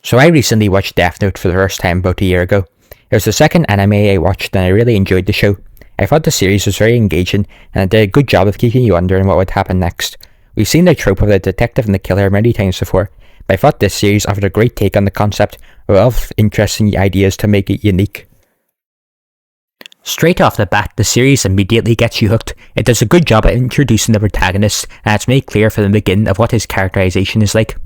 So I recently watched Death Note for the first time about a year ago. It was the second anime I watched and I really enjoyed the show. I thought the series was very engaging and it did a good job of keeping you wondering what would happen next. We've seen the trope of the detective and the killer many times before, but I thought this series offered a great take on the concept with a lot of interesting ideas to make it unique. Straight off the bat, the series immediately gets you hooked. It does a good job at introducing the protagonist, and it's made clear from the beginning of what his characterization is like.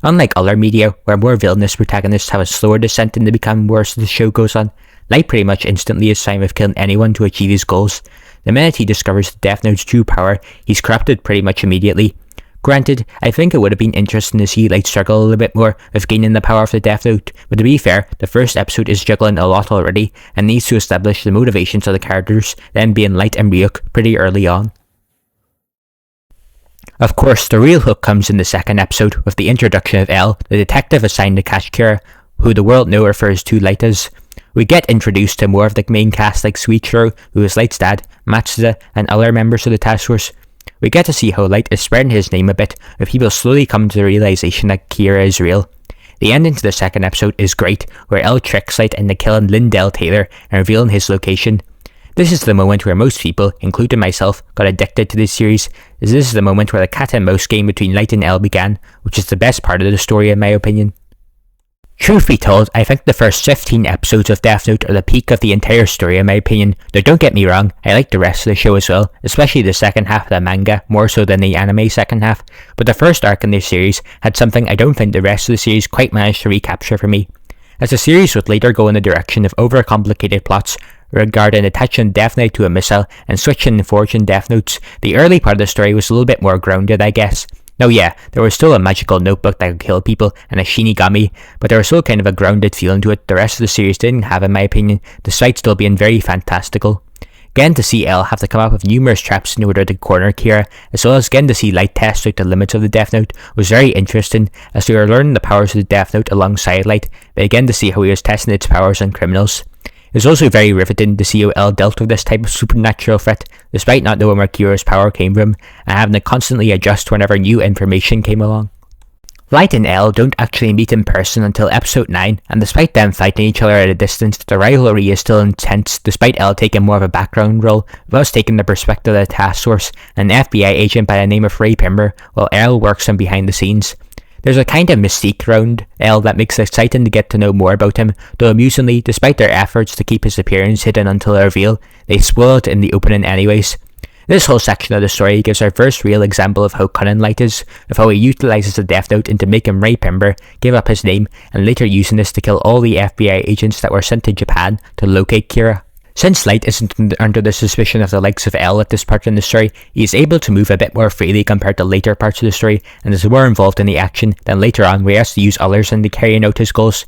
Unlike other media, where more villainous protagonists have a slower descent into becoming worse as the show goes on, Light pretty much instantly is fine with killing anyone to achieve his goals. The minute he discovers the Death Note's true power, he's corrupted pretty much immediately. Granted, I think it would have been interesting to see Light struggle a little bit more with gaining the power of the Death Note, but to be fair, the first episode is juggling a lot already, and needs to establish the motivations of the characters, them being Light and Ryuk, pretty early on. Of course, the real hook comes in the second episode with the introduction of L, the detective assigned to catch Kira, who the world now refers to Light as. We get introduced to more of the main cast like Suichiro, who is Light's dad, Matsuda, and other members of the task force. We get to see how Light is spreading his name a bit, with people slowly coming to the realization that Kira is real. The ending to the second episode is great, where L tricks Light into killing Lindell Taylor and revealing his location. This is the moment where most people, including myself, got addicted to this series, as this is the moment where the cat and mouse game between Light and L began, which is the best part of the story in my opinion. Truth be told, I think the first 15 episodes of Death Note are the peak of the entire story in my opinion, though don't get me wrong, I like the rest of the show as well, especially the second half of the manga, more so than the anime second half, but the first arc in this series had something I don't think the rest of the series quite managed to recapture for me. As the series would later go in the direction of overcomplicated plots regarding attaching Death Note to a missile and switching and forging Death Notes, the early part of the story was a little bit more grounded, I guess. Now yeah, there was still a magical notebook that could kill people and a Shinigami, but there was still kind of a grounded feeling to it the rest of the series didn't have in my opinion, despite still being very fantastical. Getting to see L have to come up with numerous traps in order to corner Kira, as well as getting to see Light test out the limits of the Death Note was very interesting, as we were learning the powers of the Death Note alongside Light, but again to see how he was testing its powers on criminals. It was also very riveting to see how L dealt with this type of supernatural threat, despite not knowing where Kira's power came from, and having to constantly adjust whenever new information came along. Light and L don't actually meet in person until episode 9, and despite them fighting each other at a distance, the rivalry is still intense, despite L taking more of a background role, with us taking the perspective of the task force, and an FBI agent by the name of Ray Pimber, while L works on behind the scenes. There's a kind of mystique around L that makes it exciting to get to know more about him, though amusingly, despite their efforts to keep his appearance hidden until the reveal, they spoil it in the opening anyways. This whole section of the story gives our first real example of how cunning Light is, of how he utilises the Death Note into making Ray Pimber give up his name, and later using this to kill all the FBI agents that were sent to Japan to locate Kira. Since Light isn't under the suspicion of the likes of L at this part in the story, he is able to move a bit more freely compared to later parts of the story, and is more involved in the action than later on where he has to use others into carrying out his goals.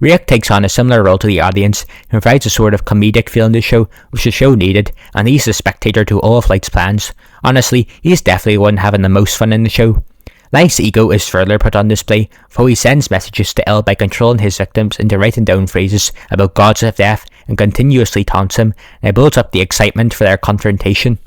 Ryuk takes on a similar role to the audience, and provides a sort of comedic feel in the show, which the show needed, and he's the spectator to all of Light's plans. Honestly, he's definitely the one having the most fun in the show. Light's ego is further put on display, for he sends messages to L by controlling his victims into writing down phrases about gods of death and continuously taunts him, and it builds up the excitement for their confrontation.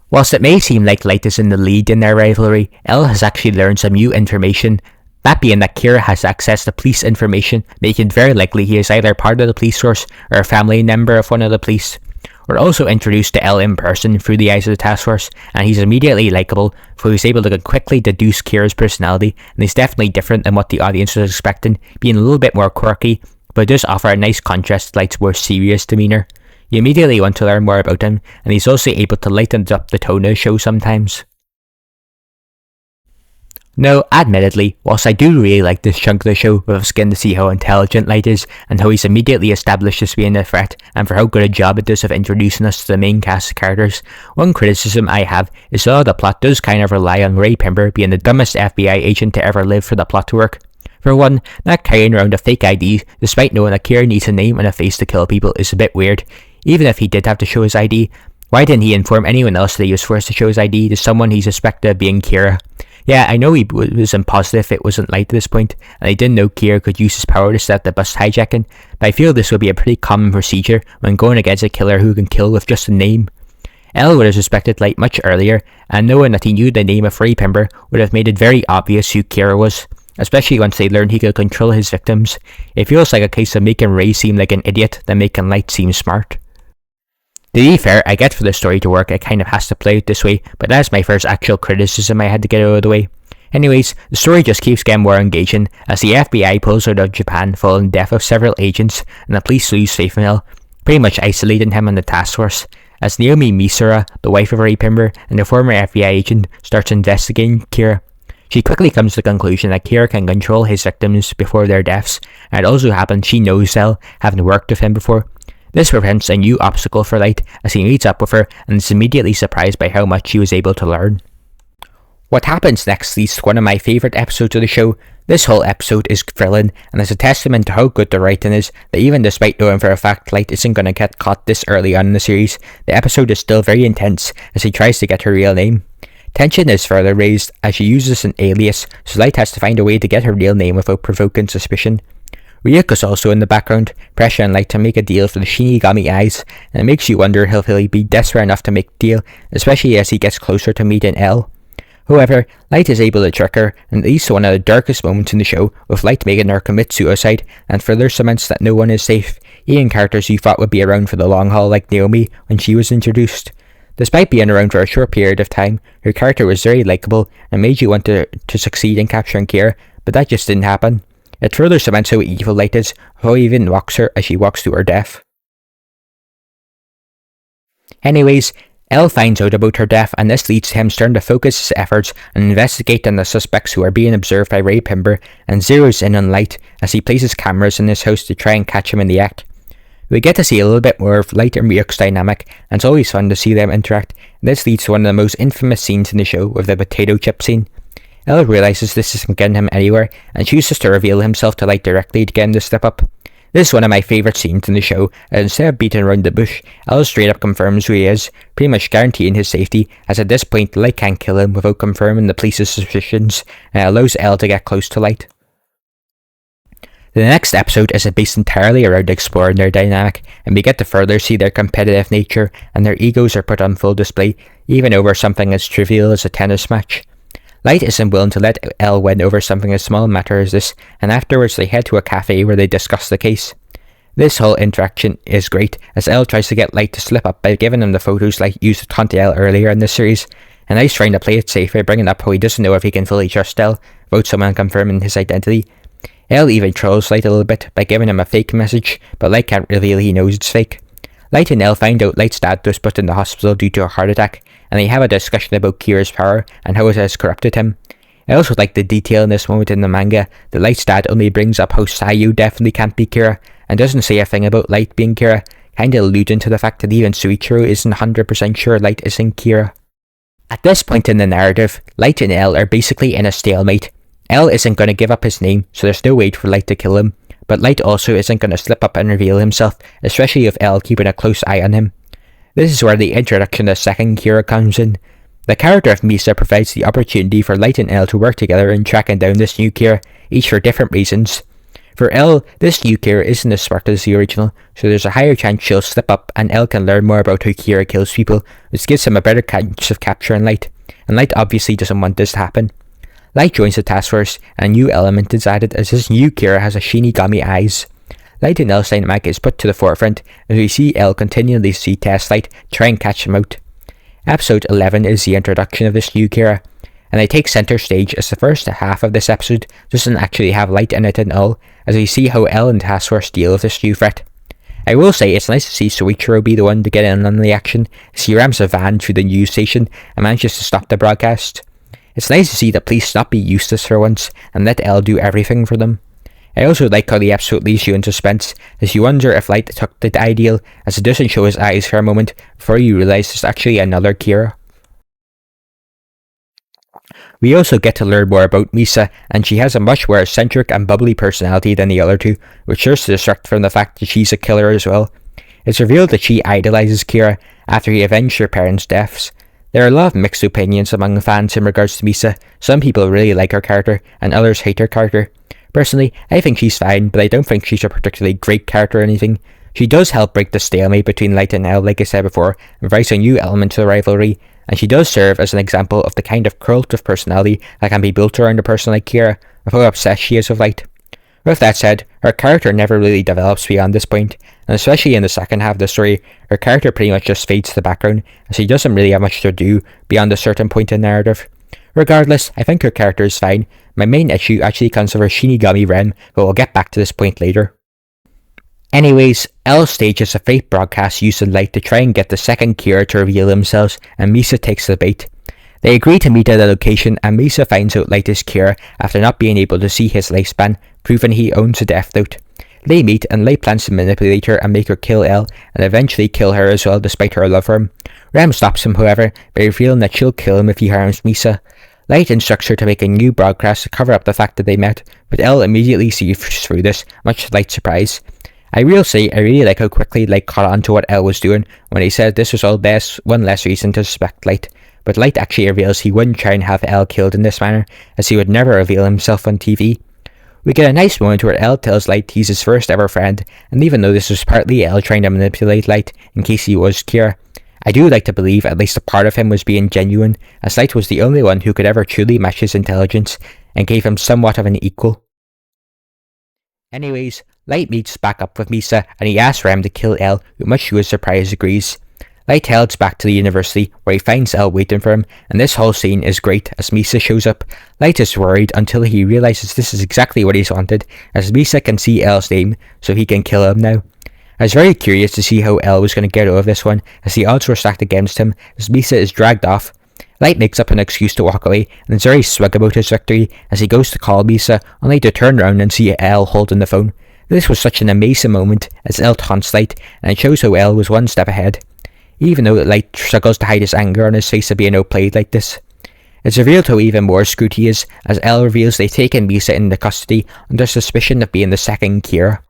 Whilst it may seem like Light is in the lead in their rivalry, L has actually learned some new information, that being that Kira has access to police information, making it very likely he is either part of the police force or a family member of one of the police. We're also introduced to L in person through the eyes of the task force, and he's immediately likeable, for he's able to quickly deduce Kira's personality, and he's definitely different than what the audience was expecting, being a little bit more quirky, but does offer a nice contrast to Light's more serious demeanour. You immediately want to learn more about him, and he's also able to lighten up the tone of the show sometimes. Now, admittedly, whilst I do really like this chunk of the show, with us getting to see how intelligent Light is, and how he's immediately established as being a threat, and for how good a job it does of introducing us to the main cast of characters, one criticism I have is that the plot does kind of rely on Ray Pimber being the dumbest FBI agent to ever live for the plot to work. For one, not carrying around a fake ID, despite knowing that Kira needs a name and a face to kill people, is a bit weird. Even if he did have to show his ID, why didn't he inform anyone else that he was forced to show his ID to someone he suspected of being Kira? Yeah, I know he was positive it wasn't Light at this point, and he didn't know Kira could use his power to stop the bus hijacking, but I feel this would be a pretty common procedure when going against a killer who can kill with just a name. L would have suspected Light much earlier, and knowing that he knew the name of Ray Pimber would have made it very obvious who Kira was. especially once they learn he can control his victims. It feels like a case of making Ray seem like an idiot than making Light seem smart. To be fair, I get for the story to work it kind of has to play out this way, but that's my first actual criticism I had to get out of the way. Anyways, the story just keeps getting more engaging as the FBI pulls out of Japan following the death of several agents and the police lose faith in L, pretty much isolating him and the task force. As Naomi Misura, the wife of Ray Pimber and the former FBI agent, starts investigating Kira, she quickly comes to the conclusion that Kira can control his victims before their deaths, and it also happens she knows L, having worked with him before. This presents a new obstacle for Light as he meets up with her and is immediately surprised by how much she was able to learn. What happens next leads to one of my favourite episodes of the show. This whole episode is thrilling and is a testament to how good the writing is, that even despite knowing for a fact Light isn't going to get caught this early on in the series, the episode is still very intense as he tries to get her real name. Tension is further raised as she uses an alias, so Light has to find a way to get her real name without provoking suspicion. Ryuko's also in the background, pressuring Light to make a deal for the Shinigami eyes, and it makes you wonder if he'll be desperate enough to make the deal, especially as he gets closer to meeting L. However, Light is able to trick her, and leads to one of the darkest moments in the show, with Light making her commit suicide, and further cements that no one is safe, even characters you thought would be around for the long haul like Naomi when she was introduced. Despite being around for a short period of time, her character was very likeable and made you want to succeed in capturing Kira, but that just didn't happen. It further cements how evil Light is, how he even mocks her as she walks to her death. Anyways, L finds out about her death, and this leads to him starting to focus his efforts on investigating the suspects who are being observed by Ray Pimber, and zeroes in on Light as he places cameras in his house to try and catch him in the act. We get to see a little bit more of Light and Ryuk's dynamic, and it's always fun to see them interact, and this leads to one of the most infamous scenes in the show with the potato chip scene. L realises this isn't getting him anywhere, and chooses to reveal himself to Light directly to get him to step up. This is one of my favourite scenes in the show, and instead of beating around the bush, L straight up confirms who he is, pretty much guaranteeing his safety, as at this point Light can't kill him without confirming the police's suspicions, and it allows L to get close to Light. The next episode is based entirely around exploring their dynamic, and we get to further see their competitive nature, and their egos are put on full display, even over something as trivial as a tennis match. Light isn't willing to let L win over something as small a matter as this, and afterwards they head to a cafe where they discuss the case. This whole interaction is great, as L tries to get Light to slip up by giving him the photos Light used to taunt L earlier in this series, and Light's trying to play it safe by bringing up how he doesn't know if he can fully trust L without someone confirming his identity. L even trolls Light a little bit by giving him a fake message, but Light can't reveal he knows it's fake. Light and L find out Light's dad was put in the hospital due to a heart attack, and they have a discussion about Kira's power and how it has corrupted him. I also like the detail in this moment in the manga that Light's dad only brings up how Sayu definitely can't be Kira, and doesn't say a thing about Light being Kira, kinda alluding to the fact that even Suichiro isn't 100% sure Light isn't Kira. At this point in the narrative, Light and L are basically in a stalemate. L isn't going to give up his name, so there's no way for Light to kill him, but Light also isn't going to slip up and reveal himself, especially with L keeping a close eye on him. This is where the introduction of second Kira comes in. The character of Misa provides the opportunity for Light and L to work together in tracking down this new Kira, each for different reasons. For L, this new Kira isn't as smart as the original, so there's a higher chance she'll slip up and L can learn more about how Kira kills people, which gives him a better chance of capturing Light, and Light obviously doesn't want this to happen. Light joins the task force, and a new element is added as this new Kira has a Shinigami eyes. Light and L's dynamic is put to the forefront as we see L continually test Light, try and catch him out. Episode 11 is the introduction of this new Kira, and they take centre stage as the first half of this episode doesn't actually have Light in it at all, as we see how L and task force deal with this new threat. I will say it's nice to see Soichiro be the one to get in on the action, as he rams a van through the news station and manages to stop the broadcast. It's nice to see the police not be useless for once, and let L do everything for them. I also like how the episode leaves you in suspense, as you wonder if Light took the ideal, as it doesn't show his eyes for a moment, before you realise it's actually another Kira. We also get to learn more about Misa, and she has a much more eccentric and bubbly personality than the other two, which serves to distract from the fact that she's a killer as well. It's revealed that she idolises Kira after he avenged her parents' deaths. There are a lot of mixed opinions among the fans in regards to Misa. Some people really like her character, and others hate her character. Personally, I think she's fine, but I don't think she's a particularly great character or anything. She does help break the stalemate between Light and L, like I said before, and brings a new element to the rivalry, and she does serve as an example of the kind of cult of personality that can be built around a person like Kira, of how obsessed she is with Light. With that said, her character never really develops beyond this point, and especially in the second half of the story, her character pretty much just fades to the background, as she doesn't really have much to do beyond a certain point in narrative. Regardless, I think her character is fine. My main issue actually comes from her Shinigami Ren, but we'll get back to this point later. Anyways, L stages a fake broadcast using Light to try and get the second Kira to reveal themselves, and Misa takes the bait. They agree to meet at a location, and Misa finds out Light is Kira after not being able to see his lifespan, proving he owns a Death Note. They meet, and Light plans to manipulate her and make her kill L, and eventually kill her as well despite her love for him. Rem stops him, however, by revealing that she'll kill him if he harms Misa. Light instructs her to make a new broadcast to cover up the fact that they met, but L immediately sees through this, much to Light's surprise. I will say I really like how quickly Light caught on to what L was doing when he said this was all one less reason to suspect Light. But Light actually reveals he wouldn't try and have L killed in this manner, as he would never reveal himself on TV. We get a nice moment where L tells Light he's his first ever friend, and even though this was partly L trying to manipulate Light in case he was Kira, I do like to believe at least a part of him was being genuine, as Light was the only one who could ever truly match his intelligence, and gave him somewhat of an equal. Anyways, Light meets back up with Misa, and he asks Rem to kill L, who much to his surprise agrees. Light heads back to the university, where he finds L waiting for him, and this whole scene is great as Misa shows up. Light is worried until he realizes this is exactly what he's wanted, as Misa can see L's name, so he can kill him now. I was very curious to see how L was going to get over this one, as the odds were stacked against him, as Misa is dragged off. Light makes up an excuse to walk away, and is very swag about his victory, as he goes to call Misa, only to turn around and see L holding the phone. This was such an amazing moment, as L taunts Light, and it shows how L was one step ahead. Even though Light struggles to hide his anger on his face of being outplayed like this. It's revealed how even more screwed he is, as L reveals they've taken Misa into custody under suspicion of being the second Kira.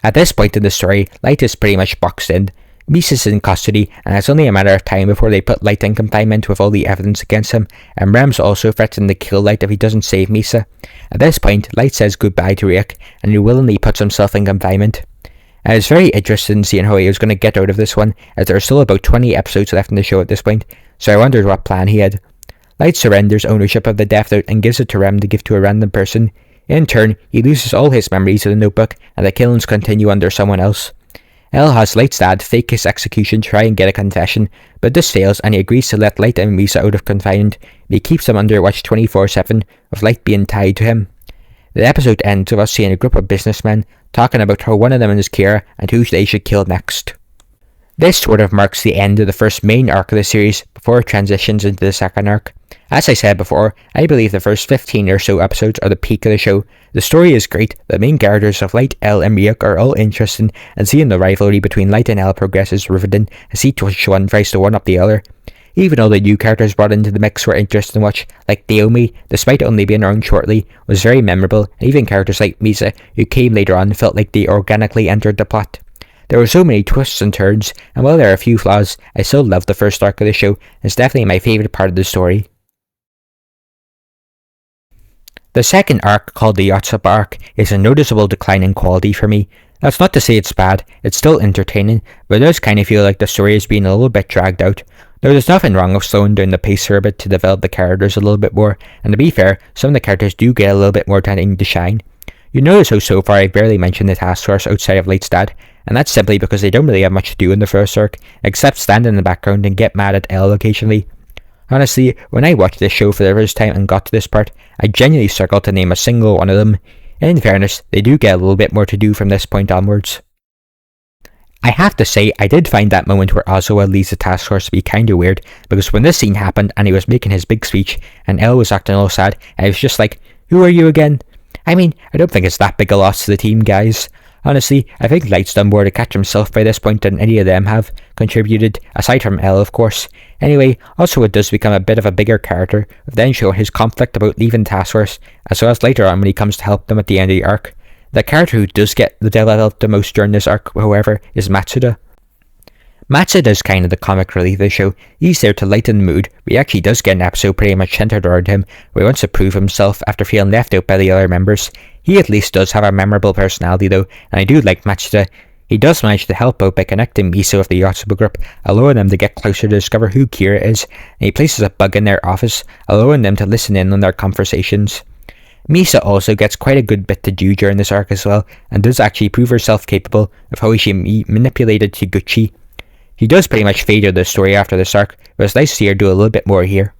At this point in the story, Light is pretty much boxed in. Misa's in custody, and it's only a matter of time before they put Light in confinement with all the evidence against him, and Rem's also threatened to kill Light if he doesn't save Misa. At this point, Light says goodbye to Riek, and he willingly puts himself in confinement. I was very interested in seeing how he was going to get out of this one, as there are still about 20 episodes left in the show at this point, so I wondered what plan he had. Light surrenders ownership of the Death Note and gives it to Rem to give to a random person. In turn, he loses all his memories of the notebook, and the killings continue under someone else. L has Light's dad fake his execution to try and get a confession, but this fails and he agrees to let Light and Misa out of confinement, but he keeps them under watch 24/7, with Light being tied to him. The episode ends with us seeing a group of businessmen talking about how one of them is Kira and who they should kill next. This sort of marks the end of the first main arc of the series before it transitions into the second arc. As I said before, I believe the first 15 or so episodes are the peak of the show. The story is great, the main characters of Light, L and Ryuk are all interesting, and seeing the rivalry between Light and L progress is riveting as each one tries to one-up the other. Even all the new characters brought into the mix were interesting to watch, like Naomi, despite only being around shortly, was very memorable, and even characters like Misa, who came later on, felt like they organically entered the plot. There were so many twists and turns, and while there are a few flaws, I still love the first arc of the show, and it's definitely my favourite part of the story. The second arc, called the Yotsuba arc, is a noticeable decline in quality for me. That's not to say it's bad, it's still entertaining, but it does kind of feel like the story is being a little bit dragged out. Now, there's nothing wrong with slowing down the pace for a bit to develop the characters a little bit more, and to be fair, some of the characters do get a little bit more time to shine. You notice how so far I barely mentioned the task force outside of Light's dad, and that's simply because they don't really have much to do in the first arc, except stand in the background and get mad at L occasionally. Honestly, when I watched this show for the first time and got to this part, I genuinely struggled to name a single one of them. In fairness, they do get a little bit more to do from this point onwards. I have to say, I did find that moment where Ozawa leads the task force to be kinda weird, because when this scene happened and he was making his big speech and L was acting all sad, I was just like, who are you again? I mean, I don't think it's that big a loss to the team, guys. Honestly, I think Light's done more to catch himself by this point than any of them have contributed, aside from L, of course. Anyway, Ozawa does become a bit of a bigger character, with then showing his conflict about leaving task force, as well as later on when he comes to help them at the end of the arc. The character who does get the developed the most during this arc, however, is Matsuda. Matsuda is kind of the comic relief of the show. He's there to lighten the mood, but he actually does get an episode pretty much centered around him, where he wants to prove himself after feeling left out by the other members. He at least does have a memorable personality though, and I do like Matsuda. He does manage to help out by connecting Misa with the Yotsuba group, allowing them to get closer to discover who Kira is, and he places a bug in their office, allowing them to listen in on their conversations. Misa also gets quite a good bit to do during this arc as well, and does actually prove herself capable of how she manipulated Higuchi. She does pretty much fade out of the story after this arc, but it's nice to see her do a little bit more here.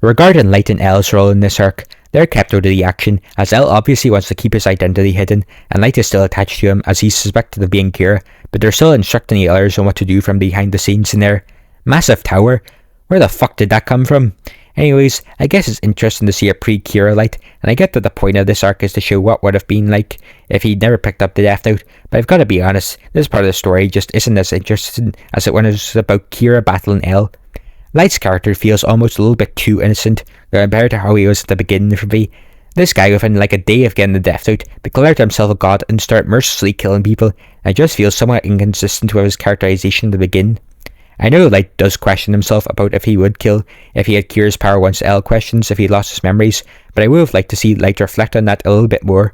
Regarding Light and L's role in this arc, they're kept out of the action, as L obviously wants to keep his identity hidden, and Light is still attached to him as he's suspected of being Kira, but they're still instructing the others on what to do from behind the scenes in their massive tower. Where the fuck did that come from? Anyways, I guess it's interesting to see a pre-Kira Light, and I get that the point of this arc is to show what would have been like if he'd never picked up the Death Note, but I've got to be honest, this part of the story just isn't as interesting as it was about Kira battling L. Light's character feels almost a little bit too innocent compared to how he was at the beginning for me. This guy, within like a day of getting the Death Note, declared himself a god and started mercilessly killing people, and I just feel somewhat inconsistent with his characterization to begin. I know Light does question himself about if he would kill if he had Kira's power once L questions if he lost his memories, but I would have liked to see Light reflect on that a little bit more.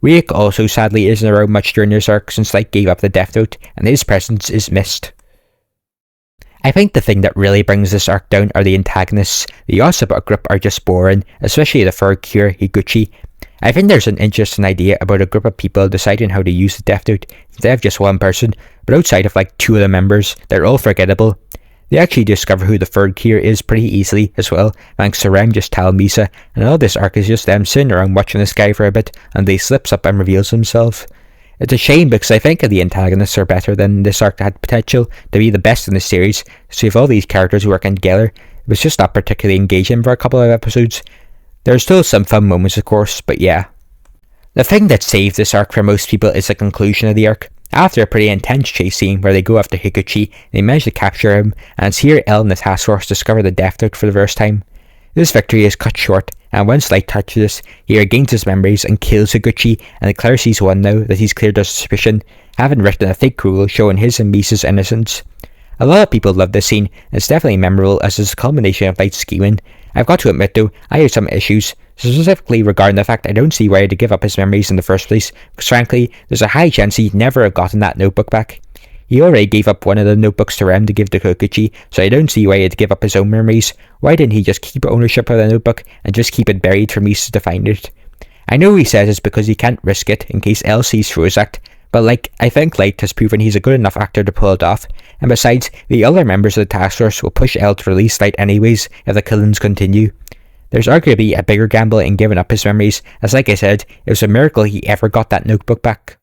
Riek also sadly isn't around much during this arc since Light gave up the Death Note, and his presence is missed. I think the thing that really brings this arc down are the antagonists. The Yosaba group are just boring, especially the third Kira, Higuchi. I think there's an interesting idea about a group of people deciding how to use the Death Note instead of just one person, but outside of like two of the members, they're all forgettable. They actually discover who the third Kira is pretty easily as well, thanks to Rem just telling Misa, and all this arc is just them sitting around watching this guy for a bit, and he slips up and reveals himself. It's a shame because I think the antagonists are better than this arc had potential to be the best in the series, so if all these characters working together, it was just not particularly engaging for a couple of episodes. There are still some fun moments of course, but yeah. The thing that saved this arc for most people is the conclusion of the arc. After a pretty intense chase scene where they go after Higuchi, they manage to capture him, and it's here L and the task force discover the Death Note for the first time. This victory is cut short, and once Light touches this, he regains his memories and kills Higuchi, and declares he's won now that he's cleared of suspicion, having written a fake rule showing his and Misa's innocence. A lot of people love this scene, and it's definitely memorable as it's a culmination of Light's scheming. I've got to admit though, I have some issues, specifically regarding the fact I don't see why he had to give up his memories in the first place, because frankly, there's a high chance he'd never have gotten that notebook back. He already gave up one of the notebooks to Rem to give to Higuchi, so I don't see why he had to give up his own memories. Why didn't he just keep ownership of the notebook and just keep it buried for Misa to find it? I know he says it's because he can't risk it in case L sees through his act, but I think Light has proven he's a good enough actor to pull it off, and besides, the other members of the task force will push L to release Light anyways if the killings continue. There's arguably a bigger gamble in giving up his memories, as like I said, it was a miracle he ever got that notebook back.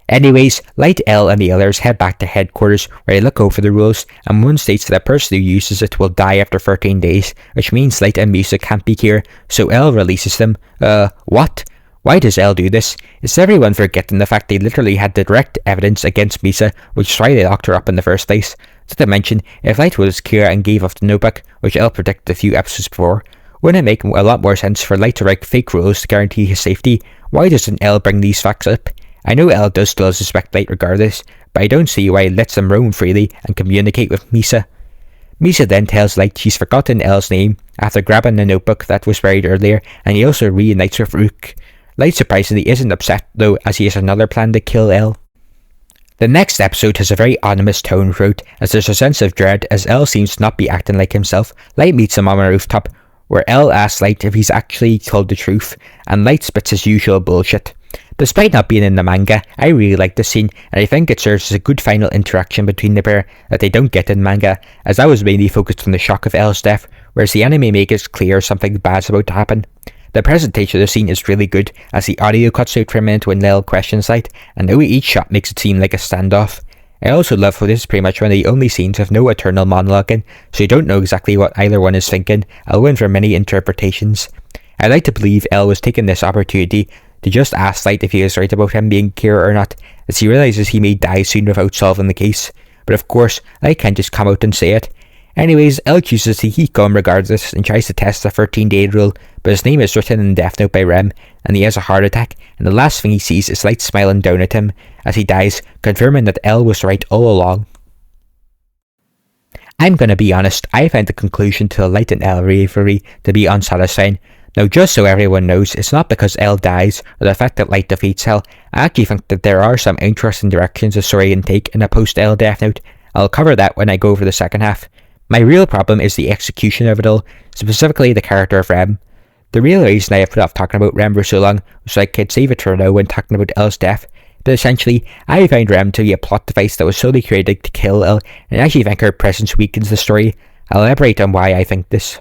Anyways, Light, L and the others head back to headquarters where they look over the rules, and one states that the person who uses it will die after 13 days, which means Light and Misa can't be here, so L releases them. What? Why does L do this? Is everyone forgetting the fact they literally had direct evidence against Misa, which is why they locked her up in the first place? Not to mention, if Light was Kira and gave up the notebook, which L predicted a few episodes before, wouldn't it make a lot more sense for Light to write fake rules to guarantee his safety? Why doesn't L bring these facts up? I know L does still suspect Light regardless, but I don't see why he lets them roam freely and communicate with Misa. Misa then tells Light she's forgotten L's name after grabbing the notebook that was buried earlier, and he also reunites with Rook. Light surprisingly isn't upset though, as he has another plan to kill L. The next episode has a very ominous tone throughout, as there's a sense of dread as L seems to not be acting like himself. Light meets him on a rooftop, where L asks Light if he's actually told the truth, and Light spits his usual bullshit. Despite not being in the manga, I really like this scene, and I think it serves as a good final interaction between the pair that they don't get in manga, as that was mainly focused on the shock of L's death, whereas the anime makes it clear something bad's about to happen. The presentation of the scene is really good, as the audio cuts out for a minute when L questions Light, and now each shot makes it seem like a standoff. I also love how this is pretty much one of the only scenes with no eternal monologuing, so you don't know exactly what either one is thinking, allowing for many interpretations. I like to believe L was taking this opportunity to just ask Light if he is right about him being Kira or not, as he realises he may die soon without solving the case. But of course, Light can't just come out and say it. Anyways, L chooses to keep going regardless and tries to test the 13-day rule, but his name is written in Death Note by Rem, and he has a heart attack, and the last thing he sees is Light smiling down at him as he dies, confirming that L was right all along. I'm gonna be honest, I find the conclusion to the Light and L rivalry to be unsatisfying. Now, just so everyone knows, it's not because L dies or the fact that Light defeats L. I actually think that there are some interesting directions the story can take in a post-L Death Note. I'll cover that when I go over the second half. My real problem is the execution of it all, specifically the character of Rem. The real reason I have put off talking about Rem for so long was so I could save it for now when talking about Elle's death. But essentially, I find Rem to be a plot device that was solely created to kill Elle, and I actually think her presence weakens the story. I'll elaborate on why I think this.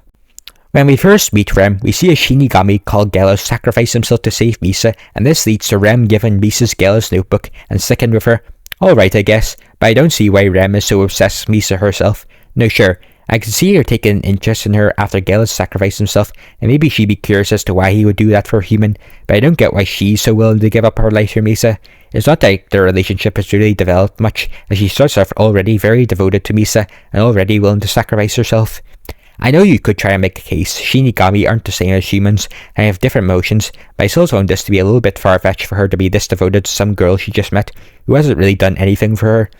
When we first meet Rem, we see a Shinigami called Gelos sacrifice himself to save Misa, and this leads to Rem giving Misa's Gelos notebook and sticking with her. Alright, I guess, but I don't see why Rem is so obsessed with Misa herself. No, sure, I can see her taking an interest in her after Gelos sacrificed himself, and maybe she'd be curious as to why he would do that for a human, but I don't get why she's so willing to give up her life for Misa. It's not that their relationship has really developed much, as she starts off already very devoted to Misa, and already willing to sacrifice herself. I know you could try and make a case Shinigami aren't the same as humans and have different emotions, but I still found this to be a little bit far-fetched for her to be this devoted to some girl she just met who hasn't really done anything for her.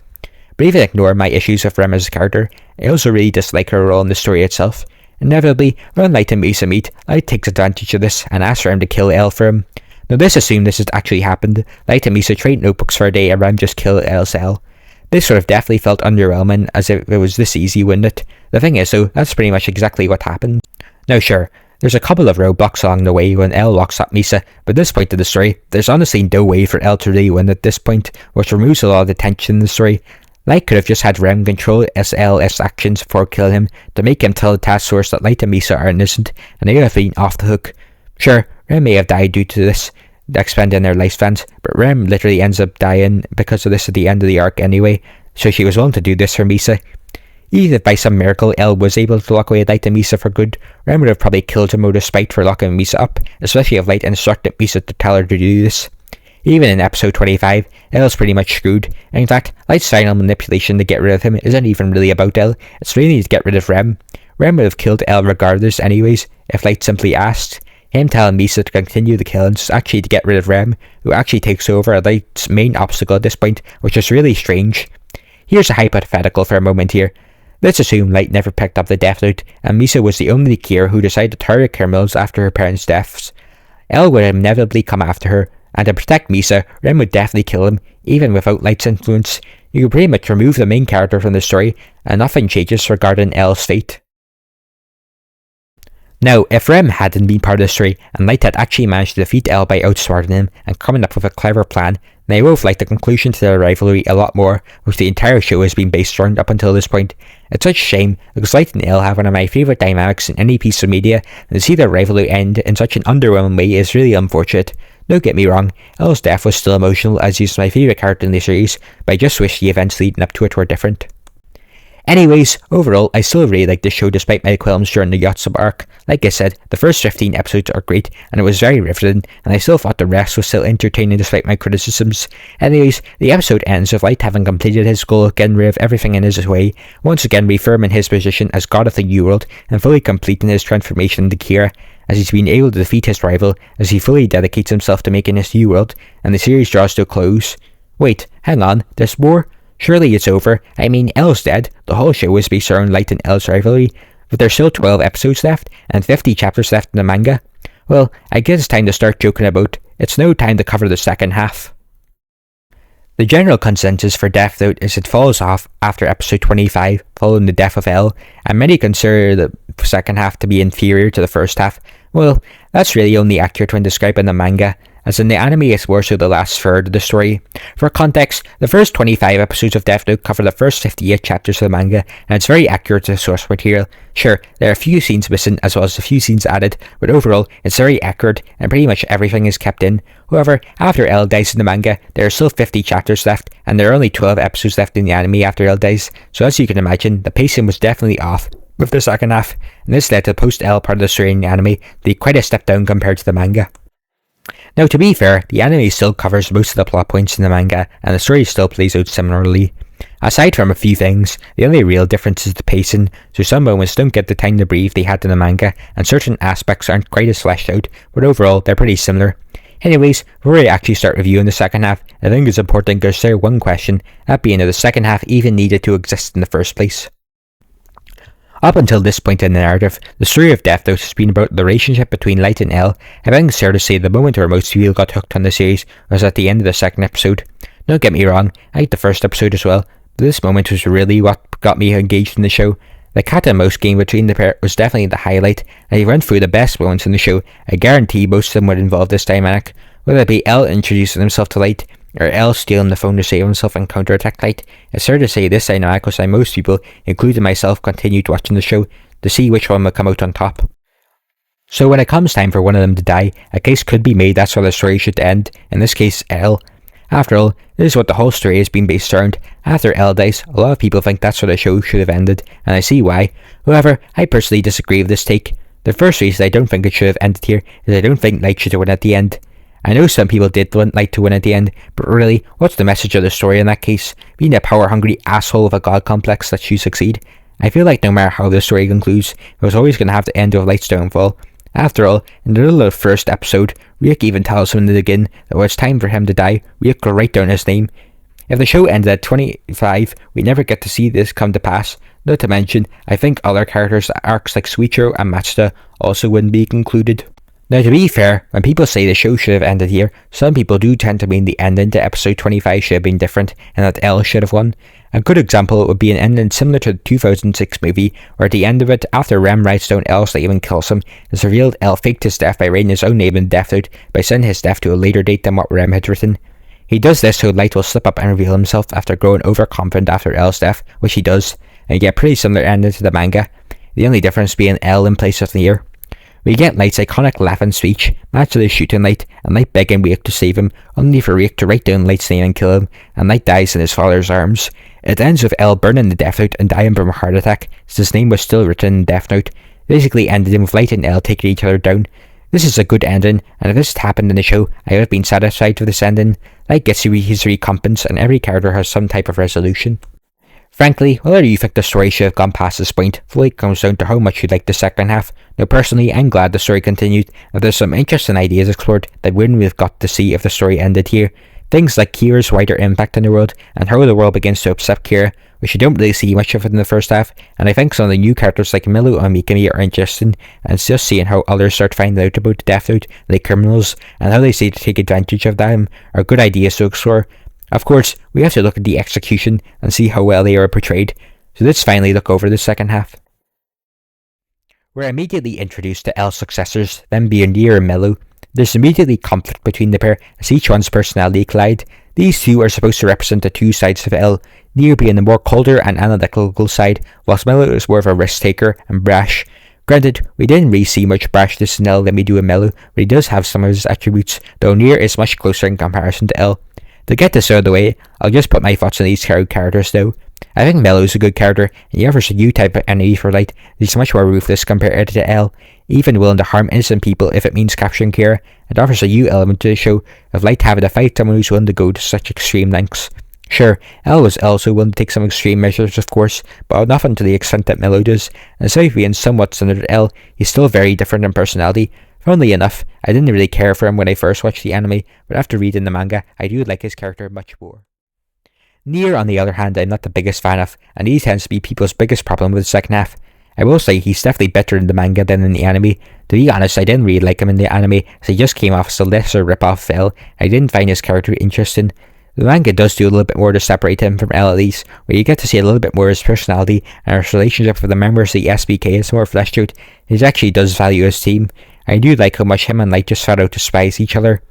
But even ignore my issues with Rem as a character, I also really dislike her role in the story itself. Inevitably, when Light and Misa meet, Light takes advantage of this and asks Rem to kill Elle for him. Now let's assume this has actually happened. Light and Misa trade notebooks for a day and Rem just killed Elle's Elle. This would have definitely felt underwhelming, as if it was this easy, wouldn't it? The thing is though, that's pretty much exactly what happened. Now sure, there's a couple of roadblocks along the way when Elle locks up Misa, but at this point of the story, there's honestly no way for Elle to really win at this point, which removes a lot of the tension in the story. Light could have just had Rem control SL's actions before killing him, to make him tell the task force that Light and Misa are innocent, and they would have been off the hook. Sure, Rem may have died due to this, expending their lifespans, but Rem literally ends up dying because of this at the end of the arc anyway, so she was willing to do this for Misa. Even if by some miracle Elle was able to lock away Light and Misa for good, Rem would have probably killed him out of spite for locking Misa up, especially if Light instructed Misa to tell her to do this. Even in episode 25, Elle's pretty much screwed. In fact, Light's final manipulation to get rid of him isn't even really about Elle, it's really to get rid of Rem. Rem would have killed Elle regardless anyways, if Light simply asked. Him telling Misa to continue the killings is actually to get rid of Rem, who actually takes over Light's main obstacle at this point, which is really strange. Here's a hypothetical for a moment here. Let's assume Light never picked up the Death Note, and Misa was the only Kira who decided to target criminals after her parents' deaths. Elle would inevitably come after her, and to protect Misa, Rem would definitely kill him, even without Light's influence. You could pretty much remove the main character from the story, and nothing changes regarding Elle's fate. Now, if Rem hadn't been part of the story, and Light had actually managed to defeat Elle by outsmarting him and coming up with a clever plan, then I would have liked the conclusion to their rivalry a lot more, which the entire show has been based around up until this point. It's such a shame, because Light and Elle have one of my favourite dynamics in any piece of media, and to see their rivalry end in such an underwhelming way is really unfortunate. Don't get me wrong, Elle's death was still emotional as he's my favourite character in the series, but I just wish the events leading up to it were different. Anyways, overall, I still really like this show despite my qualms during the Yacht Sub arc. Like I said, the first 15 episodes are great, and it was very riveting, and I still thought the rest was still entertaining despite my criticisms. Anyways, the episode ends with Light having completed his goal of getting rid of everything in his way, once again reaffirming his position as god of the New World, and fully completing his transformation into Kira, as he's been able to defeat his rival, as he fully dedicates himself to making his New World, and the series draws to a close. Wait, hang on, there's more? Surely it's over. I mean, Elle's dead. The whole show is based around Light and Elle's rivalry, but there's still 12 episodes left, and 50 chapters left in the manga. Well, I guess it's time to start joking about. It's now time to cover the second half. The general consensus for Death Note is it falls off after episode 25, following the death of Elle, and many consider the second half to be inferior to the first half. Well, that's really only accurate when describing the manga, as in the anime it's more so the last third of the story. For context, the first 25 episodes of Death Note cover the first 58 chapters of the manga, and it's very accurate to the source material. Sure, there are a few scenes missing as well as a few scenes added, but overall, it's very accurate, and pretty much everything is kept in. However, after Elle dies in the manga, there are still 50 chapters left, and there are only 12 episodes left in the anime after Elle dies, so as you can imagine, the pacing was definitely off with the second half, and this led to the post-Elle part of the story in the anime to be quite a step down compared to the manga. Now, to be fair, the anime still covers most of the plot points in the manga, and the story still plays out similarly. Aside from a few things, the only real difference is the pacing, so some moments don't get the time to breathe they had in the manga, and certain aspects aren't quite as fleshed out, but overall they're pretty similar. Anyways, before we actually start reviewing the second half, I think it's important to consider one question, that being if the second half even needed to exist in the first place. Up until this point in the narrative, the story of Death Note has been about the relationship between Light and Elle. I think it's fair to say the moment where most people got hooked on the series was at the end of the second episode. Don't get me wrong, I liked the first episode as well, but this moment was really what got me engaged in the show. The cat and mouse game between the pair was definitely the highlight, and he went through the best moments in the show. I guarantee most of them would involve this dynamic, whether it be Elle introducing himself to Light, or Elle stealing the phone to save himself and counterattack Light. It's fair to say this dynamic was why most people, including myself, continued watching the show to see which one would come out on top. So when it comes time for one of them to die, a case could be made that's how the story should end, in this case Elle. After all, this is what the whole story has been based around. After Elle dies, a lot of people think that's how the show should have ended, and I see why. However, I personally disagree with this take. The first reason I don't think it should have ended here is I don't think Light should have won at the end. I know some people did want Light to win at the end, but really, what's the message of the story in that case? Being a power-hungry asshole with a god complex that you succeed? I feel like no matter how the story concludes, it was always going to have to end with Light's downfall. After all, in the middle of the first episode, Riek even tells him in the beginning that when it's time for him to die, Riek will write down his name. If the show ended at 25, we never get to see this come to pass. Not to mention, I think other characters' arcs like Suichiro and Matsuda also wouldn't be concluded. Now to be fair, when people say the show should have ended here, some people do tend to mean the ending to episode 25 should have been different and that Elle should have won. A good example would be an ending similar to the 2006 movie, where at the end of it, after Rem writes down Elle's name and kills him, it's revealed Elle faked his death by writing his own name in Death Note by sending his death to a later date than what Rem had written. He does this so Light will slip up and reveal himself after growing overconfident after Elle's death, which he does, and you get a pretty similar ending to the manga, the only difference being Elle in place of Nier. We get Light's iconic laughing speech, Matsuda shooting Light, and Light begging Riek to save him, only for Riek to write down Light's name and kill him, and Light dies in his father's arms. It ends with Elle burning the Death Note and dying from a heart attack, since his name was still written in Death Note, basically ending with Light and Elle taking each other down. This is a good ending, and if this had happened in the show, I would have been satisfied with this ending. Light gets his recompense, and every character has some type of resolution. Frankly, whether you think the story should have gone past this point fully comes down to how much you like the second half. Now personally, I'm glad the story continued, and there's some interesting ideas explored that we wouldn't have got to see if the story ended here. Things like Kira's wider impact on the world, and how the world begins to accept Kira, which you don't really see much of in the first half, and I think some of the new characters like Milu and Mikami are interesting, and it's just seeing how others start finding out about the Death Note, like criminals, and how they seem to take advantage of them, are good ideas to explore. Of course, we have to look at the execution and see how well they are portrayed, so let's finally look over the second half. We're immediately introduced to Elle's successors, them being Nier and Milu. There's immediately conflict between the pair as each one's personality collide. These two are supposed to represent the two sides of Elle, Nier being the more colder and analytical side, whilst Milu is more of a risk taker and brash. Granted, we didn't really see much brashness in Elle than we do in Milu, but he does have some of his attributes, though Nier is much closer in comparison to Elle. To get this out of the way, I'll just put my thoughts on these characters though. I think Milu is a good character, and he offers a new type of enemy for Light. He's much more ruthless compared to Elle, even willing to harm innocent people if it means capturing Kira. It offers a new element to the show of Light having to fight someone who's willing to go to such extreme lengths. Sure, Elle was also willing to take some extreme measures of course, but nothing to the extent that Milu does, and aside from being somewhat similar to Elle, he's still very different in personality. Funnily enough, I didn't really care for him when I first watched the anime, but after reading the manga, I do like his character much more. Nier, on the other hand, I'm not the biggest fan of, and he tends to be people's biggest problem with the second half. I will say he's definitely better in the manga than in the anime. To be honest, I didn't really like him in the anime, as he just came off as a lesser rip-off of Elle. I didn't find his character interesting. The manga does do a little bit more to separate him from Elle at least, where you get to see a little bit more of his personality, and his relationship with the members of the SBK is more fleshed out. He actually does value his team. I do like how much him and Light just flat out despise each other.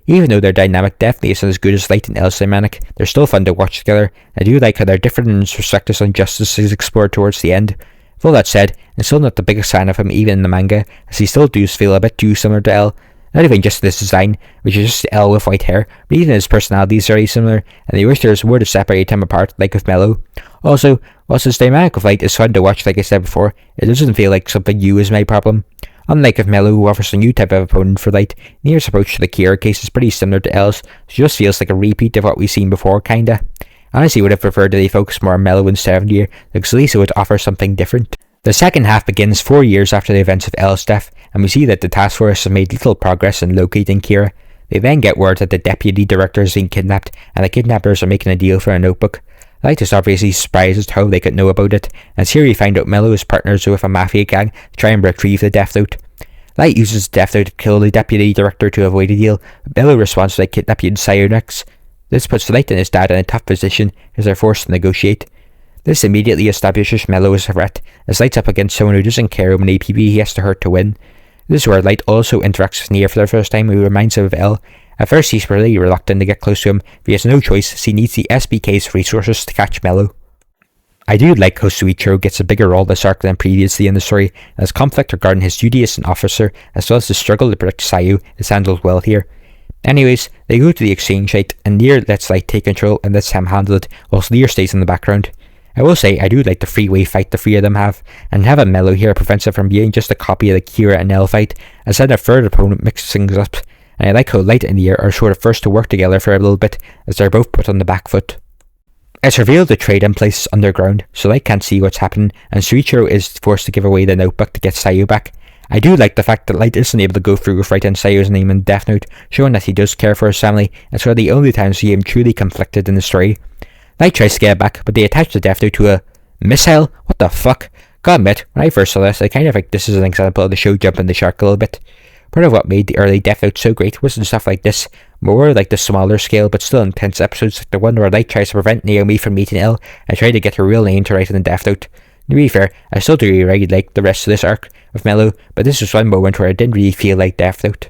Even though their dynamic definitely isn't as good as Light and Elle's dynamic, they're still fun to watch together. I do like how their different perspectives on justice is explored towards the end. With all that said, I'm still not the biggest fan of him even in the manga, as he still does feel a bit too similar to Elle. Not even just his design, which is just Elle with white hair, but even his personality is very similar, and I wish there was more to separate him apart, like with Milu. Also, whilst his dynamic with Light is fun to watch like I said before, it doesn't feel like something new is my problem. Unlike with Milu, who offers a new type of opponent for Light, Nier's approach to the Kira case is pretty similar to Elle's, so it just feels like a repeat of what we've seen before, kinda. I honestly would have preferred that they focus more on Milu instead of Nier, because at least it would offer something different. The second half begins 4 years after the events of Elle's death, and we see that the task force has made little progress in locating Kira. They then get word that the deputy director has been kidnapped, and the kidnappers are making a deal for a notebook. Light is obviously surprised as to how they could know about it, and here we find out Milu is partners with a mafia gang to try and retrieve the Death Note. Light uses the Death Note to kill the deputy director to avoid a deal, but Milu responds by kidnapping Psionics. This puts Light and his dad in a tough position as they're forced to negotiate. This immediately establishes Mello as a threat, as Light's up against someone who doesn't care how many people he has to hurt to win. This is where Light also interacts with Nier for the first time, who reminds him of L. At first he's really reluctant to get close to him, but he has no choice as he needs the SBK's resources to catch Mello. I do like how Suichiro gets a bigger role this arc than previously in the story, as conflict regarding his duty as an officer, as well as the struggle to protect Sayu, is handled well here. Anyways, they go to the exchange site, and Nier lets Light take control and lets Sam handle it, whilst Nier stays in the background. I will say, I do like the freeway fight the three of them have, and having Mello here prevents it from being just a copy of the Kira and L fight, as then a third opponent mixes things up, and I like how Light and Nier are sort of first to work together for a little bit, as they're both put on the back foot. It's revealed the trade-in place is underground, so Light can't see what's happening, and Suichiro is forced to give away the notebook to get Sayu back. I do like the fact that Light isn't able to go through with writing Sayu's name in Death Note, showing that he does care for his family. It's one of the only times we see him truly conflicted in the story. Light tries to get it back, but they attach the Death Note to a missile? What the fuck? Gotta admit, when I first saw this, I kind of think this is an example of the show jumping the shark a little bit. Part of what made the early Death Note so great wasn't stuff like this, more like the smaller scale but still intense episodes like the one where Light tries to prevent Naomi from meeting Elle and try to get her real name to write in the Death Note. To be fair, I still do really like the rest of this arc of Mello, but this was one moment where I didn't really feel like Death Note.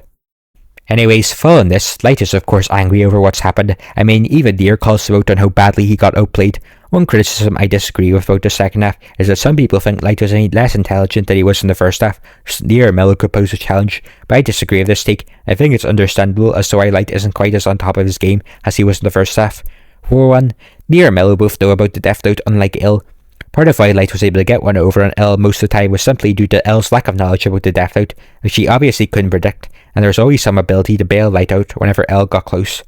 Anyways, following this, Light is of course angry over what's happened. I mean, even Nier calls him out on how badly he got outplayed. One criticism I disagree with about the second half is that some people think Light was any less intelligent than he was in the first half. Nier and Mello could pose a challenge, but I disagree with this take. I think it's understandable as to why Light isn't quite as on top of his game as he was in the first half. For one, Nier and Mello both know about the Death Note, unlike L. Part of why Light was able to get one over on L most of the time was simply due to L's lack of knowledge about the Death Note, which she obviously couldn't predict, and there was always some ability to bail Light out whenever L got close.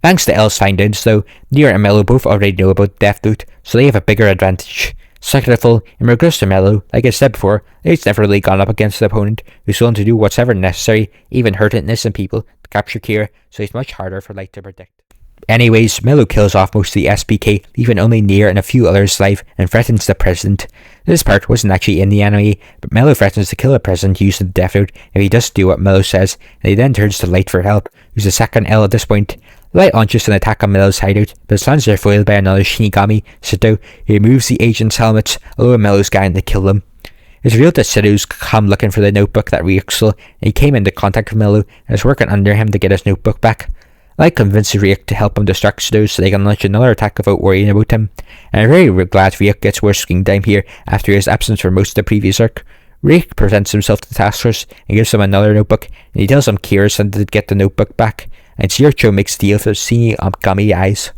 Thanks to L's findings though, Nier and Mello both already know about Death Note, so they have a bigger advantage. Second of all, in regards to Mello, like I said before, Light's never really gone up against an opponent who's willing to do whatever necessary, even hurt innocent people, to capture Kira, so it's much harder for Light to predict. Anyways, Mello kills off most of the SPK, leaving only Nier and a few others alive, and threatens the president. This part wasn't actually in the anime, but Mello threatens to kill the president using the Death Note if he doesn't do what Mello says, and he then turns to Light for help, who's the second L at this point. Light launches an attack on Mello's hideout, but his plans are foiled by another Shinigami, Sito, who removes the agent's helmets, allowing Mello's gang to kill them. It's revealed that Sito's come looking for the notebook that Ryuk and he came into contact with Mello and is working under him to get his notebook back. Light convinces Ryuk to help him distract Sito so they can launch another attack without worrying about him, and I'm very glad Ryuk gets more screen time here after his absence for most of the previous arc. Ryuk presents himself to the task force and gives him another notebook, and he tells him Kira's sent to get the notebook back, and Shircho makes a deal with Shinigami eyes.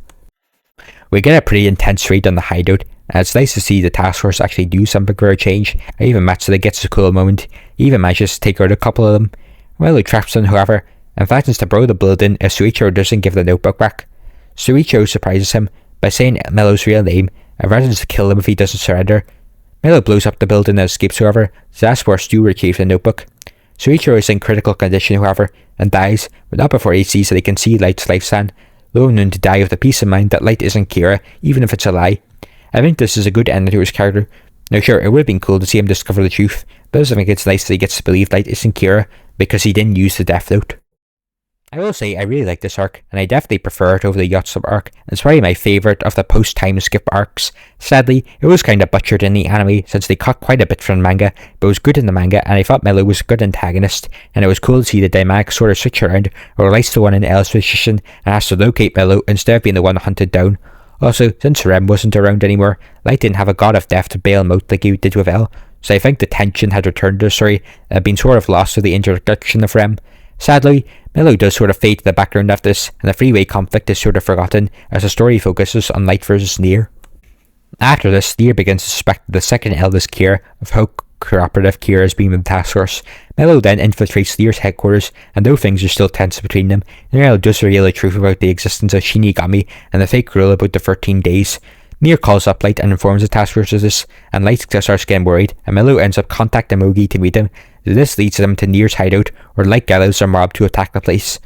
We get a pretty intense raid on the hideout, and it's nice to see the task force actually do something for a change. I even Matsuda gets a cool moment. He even manages to take out a couple of them. Mello traps them, however, and threatens to blow the building if Suichiro doesn't give the notebook back. Suichiro surprises him by saying Mello's real name and threatens to kill him if he doesn't surrender. Mello blows up the building and escapes, however. The task force do retrieve the notebook. Suichiro is in critical condition, however, and dies, but not before he sees that he can see Light's lifespan, allowing him to die with the peace of mind that Light isn't Kira, even if it's a lie. I think this is a good ending to his character. Now sure, it would have been cool to see him discover the truth, but I also think it's nice that he gets to believe Light isn't Kira because he didn't use the Death Note. I will say I really like this arc, and I definitely prefer it over the Yotsuba arc, and it's probably my favourite of the post-time skip arcs. Sadly, it was kinda butchered in the anime since they cut quite a bit from the manga, but it was good in the manga, and I thought Mello was a good antagonist, and it was cool to see the dynamic sort of switch around, where Light's the one in L's position and has to locate Mello instead of being the one hunted down. Also, since Rem wasn't around anymore, Light didn't have a god of death to bail him out like he did with L, so I think the tension had returned to the story and had been sort of lost with the introduction of Rem. Sadly, Mello does sort of fade to the background after this, and the freeway conflict is sort of forgotten as the story focuses on Light versus Nier. After this, Nier begins to suspect the second eldest Kira of how cooperative Kira has been with the task force. Mello then infiltrates Nier's headquarters, and though things are still tense between them, Mello does reveal the truth about the existence of Shinigami and the fake rule about the 13 days. Nier calls up Light and informs the task force of this, and Light starts getting worried, and Mello ends up contacting Mogi to meet him. This leads them to Nier's hideout, where Light gathers a mob to attack the place.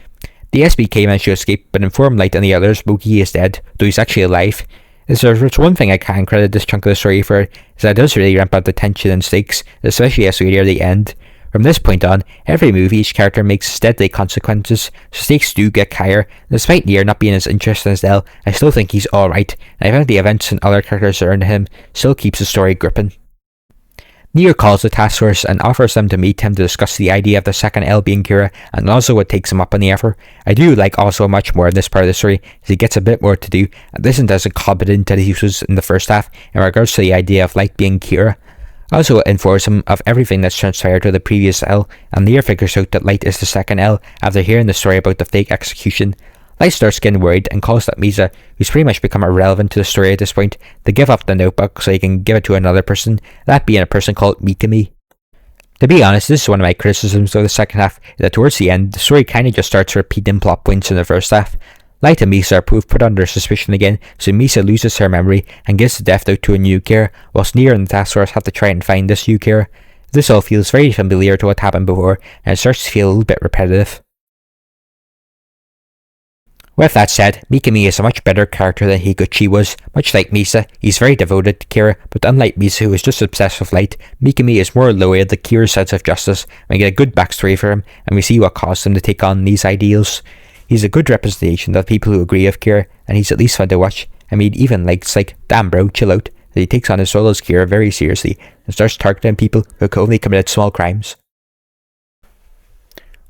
The SBK manage to escape, but inform Light and the others Mogi is dead, though he's actually alive. If there's one thing I can credit this chunk of the story for, is that it does really ramp up the tension and stakes, especially as we near the end. From this point on, every move each character makes has deadly consequences, so stakes do get higher. Despite Nier not being as interesting as L, I still think he's alright, and I found the events and other characters around him still keeps the story gripping. Nier calls the task force and offers them to meet him to discuss the idea of the second L being Kira, and also what takes him up on the offer. I do like also much more in this part of the story, as he gets a bit more to do, and isn't as incompetent as he was in the first half in regards to the idea of Light being Kira. Also, it informs him of everything that's transpired to the previous L, and Nier figures out that Light is the second L after hearing the story about the fake execution. Light starts getting worried and calls up Misa, who's pretty much become irrelevant to the story at this point, to give up the notebook so he can give it to another person, that being a person called Mikami. To be honest, this is one of my criticisms of the second half, that towards the end, the story kinda just starts repeating plot points in the first half. Light and Misa are put under suspicion again, so Misa loses her memory and gives the death note to a new Kira, whilst Nier and the task force have to try and find this new Kira. This all feels very familiar to what happened before, and it starts to feel a little bit repetitive. With that said, Mikami is a much better character than Higuchi was. Much like Misa, he's very devoted to Kira, but unlike Misa who is just obsessed with Light, Mikami is more loyal to Kira's sense of justice, and we get a good backstory for him, and we see what caused him to take on these ideals. He's a good representation of people who agree with Kira, and he's at least fun to watch. I mean, even Light's like, damn bro, chill out, that he takes on his role as Kira very seriously, and starts targeting people who only committed small crimes.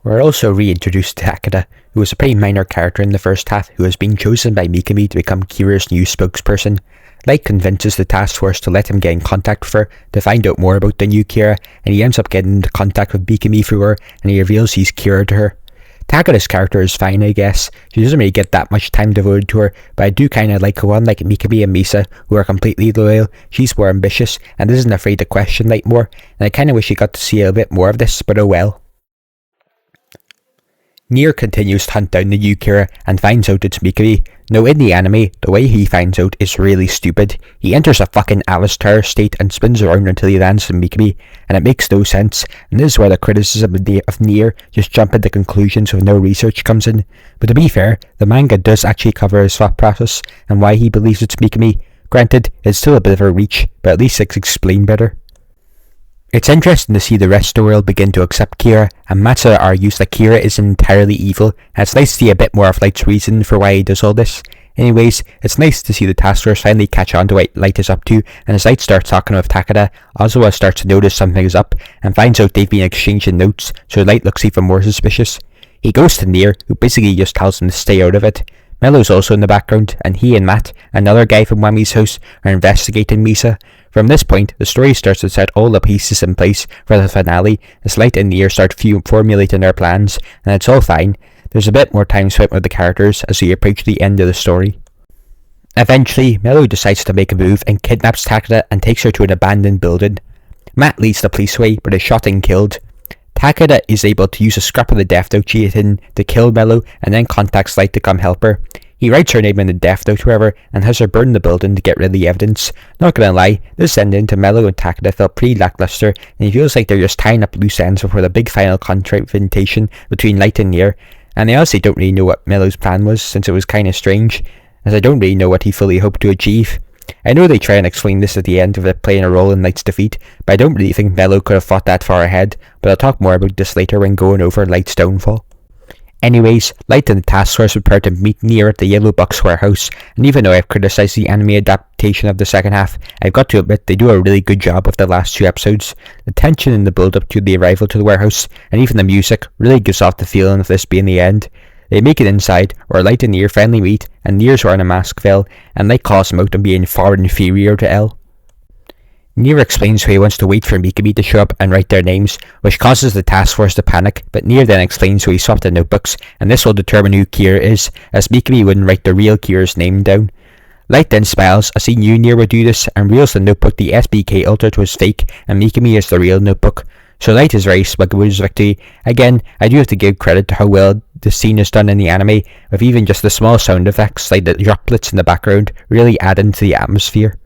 We're also reintroduced to Takeda, who was a pretty minor character in the first half, who has been chosen by Mikami to become Kira's new spokesperson. Light convinces the task force to let him get in contact with her to find out more about the new Kira, and he ends up getting into contact with Mikami through her, and he reveals he's Kira to her. Takeda's character is fine, I guess. She doesn't really get that much time devoted to her, but I do kinda like one like Mikami and Misa, who are completely loyal. She's more ambitious, and isn't afraid to question Light more, and I kinda wish we got to see a bit more of this, but oh well. Nier continues to hunt down the new Kira and finds out it's Mikami. Now in the anime, the way he finds out is really stupid. He enters a fucking Alistair state and spins around until he lands on Mikami, and it makes no sense, and this is where the criticism of Nier just jumping to conclusions with no research comes in. But to be fair, the manga does actually cover his thought process and why he believes it's Mikami. Granted, it's still a bit of a reach, but at least it's explained better. It's interesting to see the rest of the world begin to accept Kira, and Matsuda argues that Kira isn't entirely evil, and it's nice to see a bit more of Light's reason for why he does all this. Anyways, it's nice to see the task force finally catch on to what Light is up to, and as Light starts talking with Takeda, Ozawa starts to notice something is up, and finds out they've been exchanging notes, so Light looks even more suspicious. He goes to Nier, who basically just tells him to stay out of it. Mello's also in the background, and he and Matt, another guy from Wami's house, are investigating Misa. From this point, the story starts to set all the pieces in place for the finale, as Light and Nier start formulating their plans, and it's all fine. There's a bit more time spent with the characters as we approach the end of the story. Eventually, Mello decides to make a move and kidnaps Takeda and takes her to an abandoned building. Matt leads the police away, but is shot and killed. Takeda is able to use a scrap of the death note she had hidden to kill Mello, and then contacts Light to come help her. He writes her name in the death note, however, and has her burn the building to get rid of the evidence. Not gonna lie, this ending to Mello and Takeda felt pretty lackluster, and it feels like they're just tying up loose ends before the big final confrontation between Light and Nier, and I honestly don't really know what Mello's plan was, since it was kinda strange, as I don't really know what he fully hoped to achieve. I know they try and explain this at the end of it playing a role in Light's defeat, but I don't really think Mello could have thought that far ahead, but I'll talk more about this later when going over Light's downfall. Anyways, Light and the task force prepare to meet Nier at the Yellow Box warehouse, and even though I've criticised the anime adaptation of the second half, I've got to admit they do a really good job with the last two episodes. The tension in the build-up to the arrival to the warehouse, and even the music, really gives off the feeling of this being the end. They make it inside, where Light and Nier finally meet, and Nier's wearing a mask veil, and Light calls him out on being far inferior to L. Nier explains why he wants to wait for Mikami to show up and write their names, which causes the task force to panic, but Nier then explains why he swapped the notebooks, and this will determine who Kira is, as Mikami wouldn't write the real Kira's name down. Light then smiles, as he knew Nier would do this, and reveals the notebook the SBK altered was fake, and Mikami is the real notebook. So Light is very smug with his victory. Again, I do have to give credit to how well the scene is done in the anime, with even just the small sound effects like the droplets in the background really adding to the atmosphere.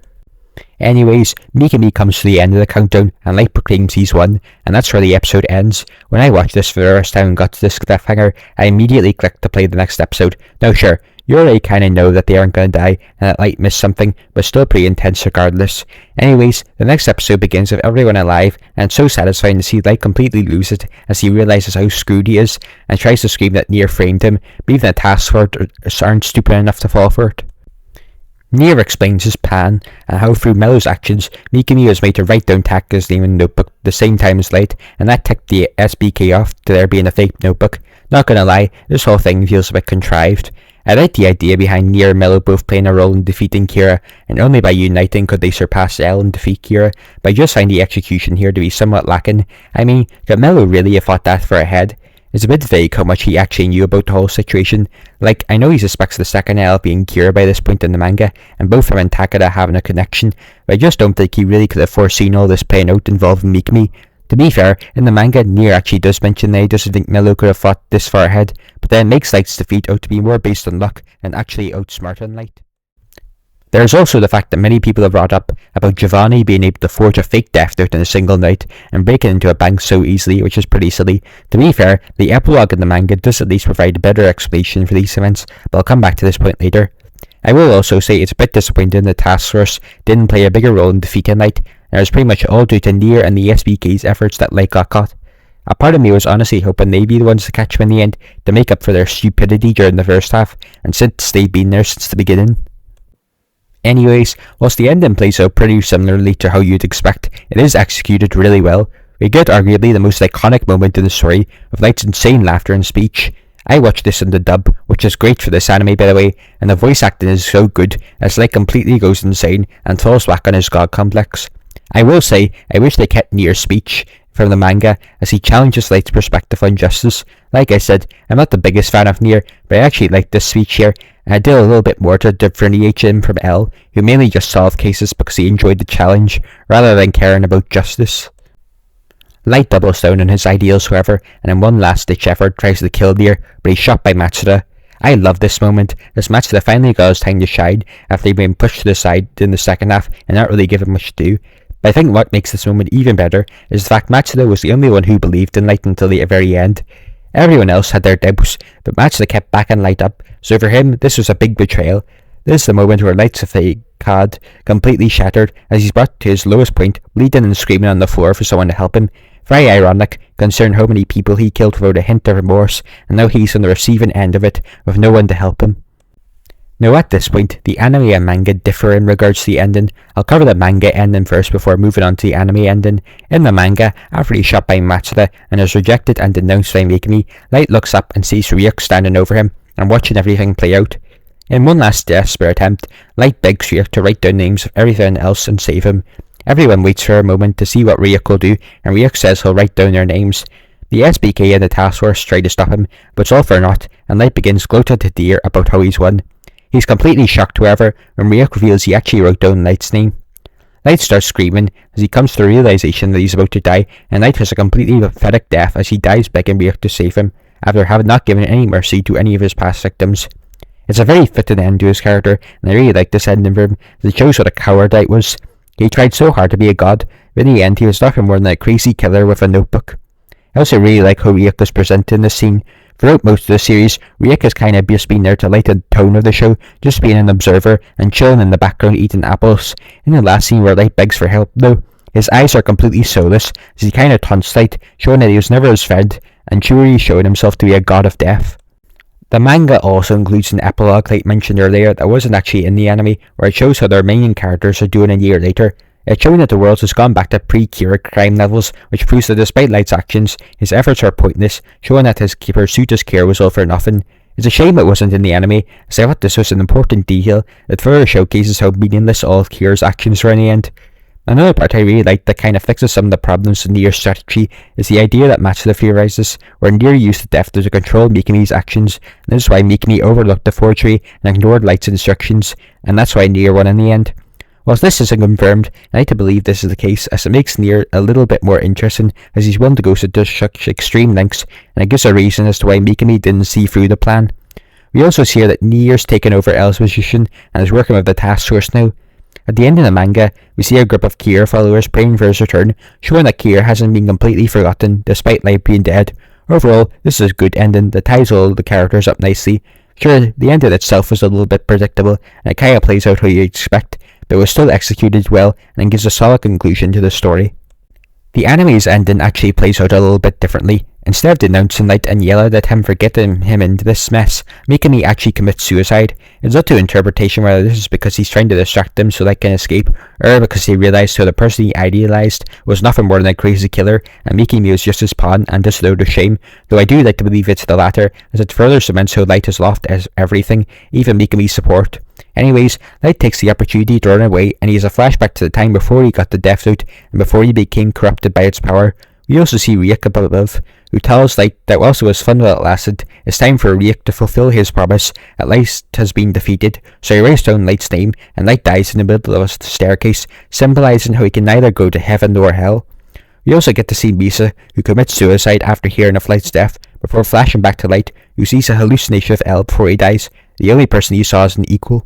Anyways, Mikami comes to the end of the countdown and Light proclaims he's won, and that's where the episode ends. When I watched this for the first time and got to this cliffhanger, I immediately clicked to play the next episode. Now sure, You already kinda know that they aren't gonna die, and that Light missed something, but still pretty intense regardless. Anyways, the next episode begins with everyone alive, and it's so satisfying to see Light completely lose it as he realizes how screwed he is, and tries to scream that Nier framed him, but even the task force aren't stupid enough to fall for it. Nier explains his plan, and how through Mellow's actions, Mikami was made to write down Taka's name in a notebook the same time as Light, and that ticked the SBK off to there being a fake notebook. Not gonna lie, this whole thing feels a bit contrived. I like the idea behind Nier and Mello both playing a role in defeating Kira, and only by uniting could they surpass L and defeat Kira, but I just find the execution here to be somewhat lacking. I mean, could Mello really have fought that for a head? It's a bit vague how much he actually knew about the whole situation. Like, I know he suspects the second L being Kira by this point in the manga, and both him and Takada having a connection, but I just don't think he really could have foreseen all this playing out involving Mikami. To be fair, in the manga, Nier actually does mention that he doesn't think Mello could have fought this far ahead, but then makes Light's defeat out to be more based on luck and actually outsmarting Light. There's also the fact that many people have brought up about Giovanni being able to forge a fake death note in a single night and breaking into a bank so easily, which is pretty silly. To be fair, the epilogue in the manga does at least provide a better explanation for these events, but I'll come back to this point later. I will also say it's a bit disappointing that Task Force didn't play a bigger role in defeating Light, and it was pretty much all due to Nier and the SBK's efforts that Light got caught. A part of me was honestly hoping they'd be the ones to catch him in the end, to make up for their stupidity during the first half, and since they've been there since the beginning. Anyways, whilst the ending plays out pretty similarly to how you'd expect, it is executed really well. We get arguably the most iconic moment in the story, with Light's insane laughter and speech. I watched this in the dub, which is great for this anime by the way, and the voice acting is so good as Light completely goes insane and falls back on his god complex. I will say, I wish they kept Nier's speech from the manga as he challenges Light's perspective on justice. Like I said, I'm not the biggest fan of Nier, but I actually like this speech here, and I did a little bit more to differentiate him from L, who mainly just solved cases because he enjoyed the challenge, rather than caring about justice. Light doubles down on his ideals however, and in one last ditch effort tries to kill Nier, but he's shot by Matsuda. I love this moment, as Matsuda finally got his time to shine after he'd been pushed to the side in the second half and not really given much to do. But I think what makes this moment even better is the fact Matsuda was the only one who believed in Light until the very end. Everyone else had their doubts, but Matsuda kept backing Light up, so for him this was a big betrayal. This is the moment where Light's facade completely shattered as he's brought to his lowest point, bleeding and screaming on the floor for someone to help him. Very ironic, considering how many people he killed without a hint of remorse, and now he's on the receiving end of it, with no one to help him. Now at this point, the anime and manga differ in regards to the ending. I'll cover the manga ending first before moving on to the anime ending. In the manga, after he's shot by Matsuda and is rejected and denounced by Mikami, Light looks up and sees Ryuk standing over him and watching everything play out. In one last desperate attempt, Light begs Ryuk to write down names of everything else and save him. Everyone waits for a moment to see what Ryuk will do, and Ryuk says he'll write down their names. The SBK and the task force try to stop him, but it's all for naught, and Light begins gloating to Nier about how he's won. He's completely shocked, however, when Ryuk reveals he actually wrote down Light's name. Light starts screaming as he comes to the realization that he's about to die, and Light has a completely pathetic death as he dies begging Ryuk to save him, after having not given any mercy to any of his past victims. It's a very fitting end to his character, and I really like this ending for him, as it shows what a coward Light was. He tried so hard to be a god, but in the end he was nothing more than a crazy killer with a notebook. I also really like how Ryuk is presented in this scene. Throughout most of the series, Ryuk has kind of just been there to lighten the tone of the show, just being an observer and chilling in the background eating apples. In the last scene where Light begs for help though, his eyes are completely soulless as he kind of taunts Light, showing that he was never his friend, and truly showing himself to be a god of death. The manga also includes an epilogue Light mentioned earlier that wasn't actually in the anime, where it shows how their main characters are doing a year later. It's showing that the world has gone back to pre-Kira crime levels, which proves that despite Light's actions, his efforts are pointless, showing that his pursuit as Kira was all for nothing. It's a shame it wasn't in the anime, as I thought this was an important detail that further showcases how meaningless all of Kira's actions were in the end. Another part I really like that kind of fixes some of the problems in Nier's strategy is the idea that Matsuda theorizes, where Nier used the death to control Mikami's actions, and this is why Mikami overlooked the forgery and ignored Light's instructions, and that's why Nier won in the end. Whilst this isn't confirmed, I like to believe this is the case, as it makes Nier a little bit more interesting, as he's willing to go to such extreme lengths, and it gives a reason as to why Mikami didn't see through the plan. We also see that Nier's taken over L's position, and is working with the task force now. At the end of the manga, we see a group of Kira followers praying for his return, showing that Kira hasn't been completely forgotten, despite Light being dead. Overall, this is a good ending that ties all the characters up nicely, Sure, the ending itself was a little bit predictable, and it kinda plays out how you expect, but it was still executed well and gives a solid conclusion to the story. The anime's ending actually plays out a little bit differently. Instead of denouncing Light and yelling at him for getting him into this mess, Mikami actually commits suicide. It's up to interpretation whether this is because he's trying to distract them so Light can escape, or because he realised how the person he idealised was nothing more than a crazy killer, and Mikami was just his pawn and just load of shame, though I do like to believe it's the latter, as it further cements how Light has lost everything, even Mikami's support. Anyways, Light takes the opportunity to run away, and he has a flashback to the time before he got the Death Note and before he became corrupted by its power. We also see Ryuk up above, who tells Light that whilst it was fun while it lasted, it's time for Ryuk to fulfill his promise. At Light has been defeated, so he writes down Light's name, and Light dies in the middle of a staircase, symbolising how he can neither go to heaven nor hell. We also get to see Misa, who commits suicide after hearing of Light's death, before flashing back to Light, who sees a hallucination of L before he dies, the only person he saw as an equal.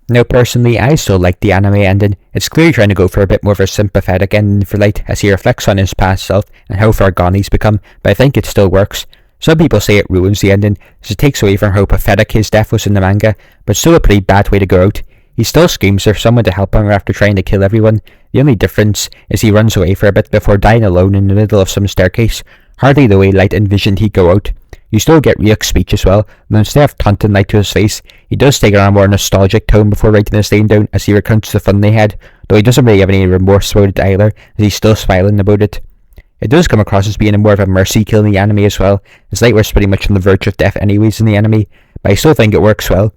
Now personally, I still like the anime ending. It's clearly trying to go for a bit more of a sympathetic ending for Light as he reflects on his past self and how far gone he's become, but I think it still works. Some people say it ruins the ending, as it takes away from how pathetic his death was in the manga, but still a pretty bad way to go out. He still screams for someone to help him after trying to kill everyone. The only difference is he runs away for a bit before dying alone in the middle of some staircase, hardly the way Light envisioned he'd go out. You still get Ryuk's speech as well, but instead of taunting Light to his face, he does take on a more nostalgic tone before writing his name down as he recounts the fun they had, though he doesn't really have any remorse about it either, as he's still smiling about it. It does come across as being more of a mercy kill in the anime as well, as Light was pretty much on the verge of death anyways in the anime, but I still think it works well.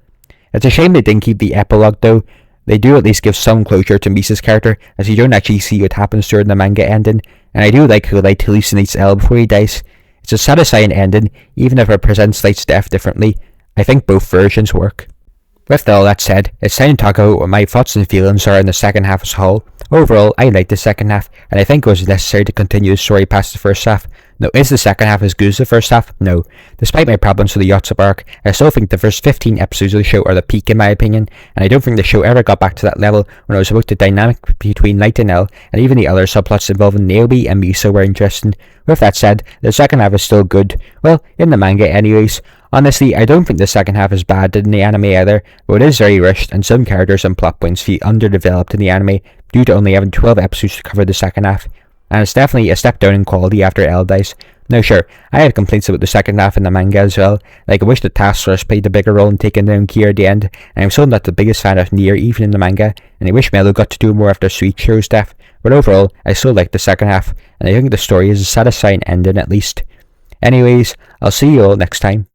It's a shame they didn't keep the epilogue though. They do at least give some closure to Misa's character, as you don't actually see what happens during the manga ending, and I do like how Light hallucinates L before he dies. It's a satisfying ending, even if it presents Light's death differently. I think both versions work. With all that said, it's time to talk about what my thoughts and feelings are in the second half as a whole. Overall, I liked the second half, and I think it was necessary to continue the story past the first half. Now, is the second half as good as the first half? No. Despite my problems with the Yacht's arc, I still think the first 15 episodes of the show are the peak in my opinion, and I don't think the show ever got back to that level when it was about the dynamic between Light and L, and even the other subplots involving Naomi and Misa were interesting. With that said, the second half is still good. Well, in the manga anyways. Honestly, I don't think the second half is bad in the anime either, but it is very rushed, and some characters and plot points feel underdeveloped in the anime due to only having 12 episodes to cover the second half, and it's definitely a step down in quality after L dies. Now sure, I had complaints about the second half in the manga as well, like I wish the Task Force played a bigger role in taking down Kira at the end, and I'm still not the biggest fan of Nier even in the manga, and I wish Mello got to do more after Suichiro's death, but overall, I still like the second half, and I think the story is a satisfying ending at least. Anyways, I'll see you all next time.